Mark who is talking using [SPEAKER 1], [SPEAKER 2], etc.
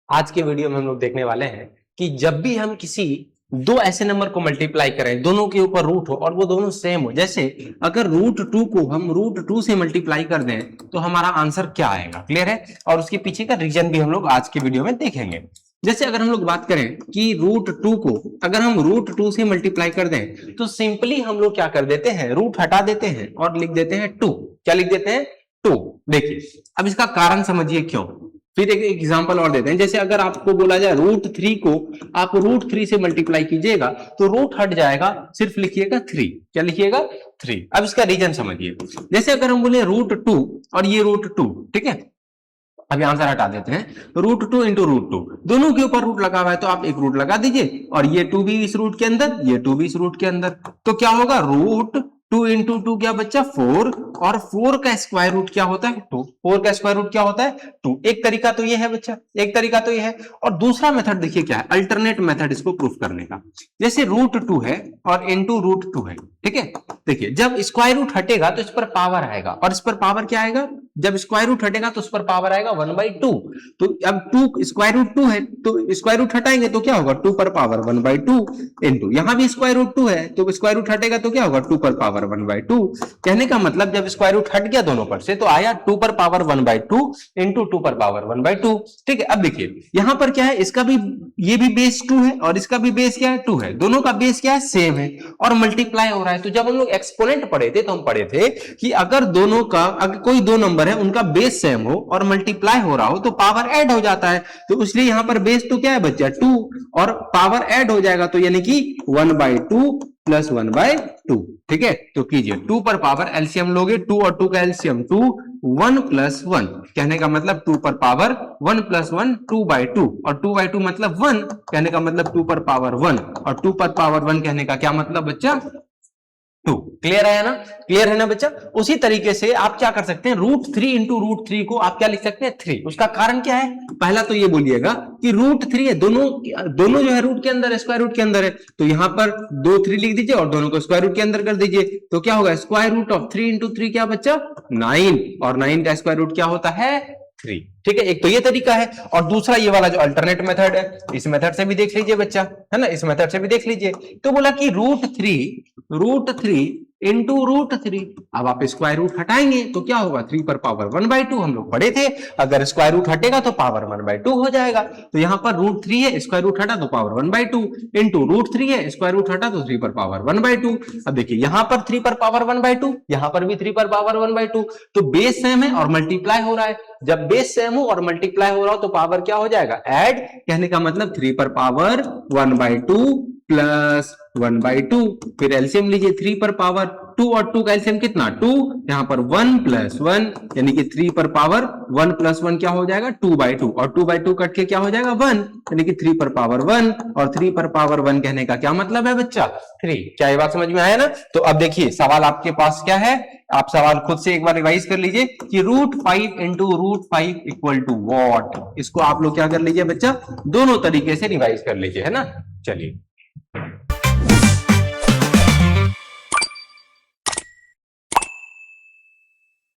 [SPEAKER 1] आज के वीडियो में हम लोग देखने वाले हैं कि जब भी हम किसी दो ऐसे नंबर को मल्टीप्लाई करें, दोनों के ऊपर रूट हो और वो दोनों सेम हो, जैसे अगर √2 को हम √2 से मल्टीप्लाई कर दें तो हमारा आंसर क्या आएगा। क्लियर है? और उसके पीछे का रीजन भी हम लोग आज के वीडियो में देखेंगे। जैसे अगर हम लोग बात करें कि √2 को अगर हम √2 से मल्टीप्लाई कर दें तो सिंपली हम लोग क्या कर देते हैं, रूट हटा देते हैं और लिख देते हैं 2। क्या लिख देते हैं? 2। देखिए अब इसका कारण समझिए क्यों। फिर एक एग्जांपल और देते हैं। जैसे अगर आपको बोला जाए √3 को आप √3 से मल्टीप्लाई कीजिएगा तो रूट हट जाएगा, सिर्फ लिखिएगा 3। क्या लिखिएगा? 3। अब इसका रीजन समझिए। जैसे अगर हम बोले √2 और ये √2, ठीक है, अभी आंसर हटा देते हैं। √2 इंटू √2, दोनों के ऊपर रूट लगा हुआ है तो आप एक रूट लगा दीजिए और ये 2 भी इस रूट के अंदर, ये 2 भी इस रूट के अंदर, तो क्या होगा? √2 इंटू 2 क्या बच्चा? 4। और 4 का स्क्वायर रूट क्या होता है? 2। 4 का स्क्वायर रूट क्या होता है? 2। एक तरीका तो ये है बच्चा, एक तरीका तो ये है। और दूसरा मेथड देखिए क्या है, अल्टरनेट मेथड इसको प्रूफ करने का। जैसे √2 है और इंटू √2 है, ठीक है। देखिए जब स्क्वायर रूट हटेगा तो इस पर पावर आएगा और इस पर पावर क्या आएगा? जब स्क्वायर रूट हटेगा तो उस पर पावर आएगा 1/2। तो अब 2 स्क्वायर रूट 2 है तो स्क्वायर रूट हटाएंगे तो क्या होगा? 2 पर पावर 1/2 इंटू, यहां भी स्क्वायर रूट 2 है तो स्क्वायर रूट हटेगा तो क्या होगा? 2 पर पावर 1/2। कहने का मतलब जब स्क्वायर रूट हट गया दोनों पर से तो आया 2 पर पावर 1/2 इंटू 2 पर पावर 1/2। ठीक है। अब देखिए यहां पर क्या है, इसका भी ये भी बेस 2 है और इसका भी बेस क्या है? 2 है। दोनों का बेस क्या है? सेम है और मल्टीप्लाई हो रहा है। तो जब हम लोग एक्सपोनेंट पढ़े थे तो हम पढ़े थे कि अगर दोनों का, अगर कोई दो नंबर है उनका बेस सेम हो और मल्टीप्लाई हो रहा हो तो पावर ऐड हो जाता है। तो इसलिए यहां पर बेस तो क्या है बच्चा? 2 और पावर ऐड हो जाएगा तो यानी कि 1/2 प्लस 1/2। ठीक है। तो कीजिए 2 पर पावर एलसीएम लोगे, 2 और 2 का एलसीएम 2, 1 प्लस 1। कहने का मतलब 2 पर पावर 1 प्लस 1 2/2 और 2/2 मतलब 1। कहने का मतलब 2 पर पावर 1 और 2 पर पावर 1 कहने का क्या मतलब बच्चा? 2। क्लियर है ना? क्लियर है ना बच्चा? उसी तरीके से आप क्या कर सकते हैं, √3 इंटू √3 को आप क्या लिख सकते हैं? 3। उसका कारण क्या है? पहला तो ये बोलिएगा कि √3 है, दोनों जो है रूट के अंदर है, स्क्वायर रूट के अंदर है, तो यहां पर 2 3 लिख दीजिए और दोनों को स्क्वायर रूट के अंदर कर दीजिए। तो क्या होगा? स्क्वायर रूट ऑफ 3 इंटू 3 क्या बच्चा? 9। और 9 का स्क्वायर रूट क्या होता है? 3। ठीक है। एक तो ये तरीका है और दूसरा ये वाला जो अल्टरनेट मेथड है, इस मेथड से भी देख लीजिए बच्चा, है ना, इस मेथड से भी देख लीजिए। तो बोला कि √3 इंटू √3। अब आप स्क्वायर रूट हटाएंगे तो क्या होगा? 3 पर पावर 1/2 हम लोग पढ़े थे, अगर स्क्वायर रूट हटेगा तो पावर 1/2 हो जाएगा। तो यहां पर √3 है, स्क्वायर रूट हटा तो पावर 1/2 इंटू √3 है, स्क्वायर रूट हटा तो 3 पर पावर 1/2। अब देखिए यहां पर 3 पर पावर 1/2, यहां पर भी 3 पर पावर 1/2। तो बेस सेम है और मल्टीप्लाई हो रहा है। जब बेस सेम हो और मल्टीप्लाई हो रहा हो तो पावर क्या हो जाएगा? ऐड। कहने का मतलब 3 पर पावर 1/2 प्लस 1/2। फिर एलसीएम लीजिए, 3 पर पावर 2 और 2 का एलसीएम कितना? 2। यहां पर 1 प्लस 1 यानी कि 3 पर पावर 1 प्लस 1 क्या हो जाएगा? 2/2 और 2/2 कट के क्या हो जाएगा? 1 यानी कि 3 पर पावर 1 और 3 पर पावर 1 कहने का क्या मतलब है बच्चा? 3। क्या ये बात समझ में आया ना? तो अब देखिए सवाल आपके पास क्या है, आप सवाल खुद से एक बार रिवाइज कर लीजिए कि √5 इंटू √5 इक्वल टू वॉट। इसको आप लोग क्या कर लीजिए बच्चा? दोनों तरीके से रिवाइज कर लीजिए, है ना। चलिए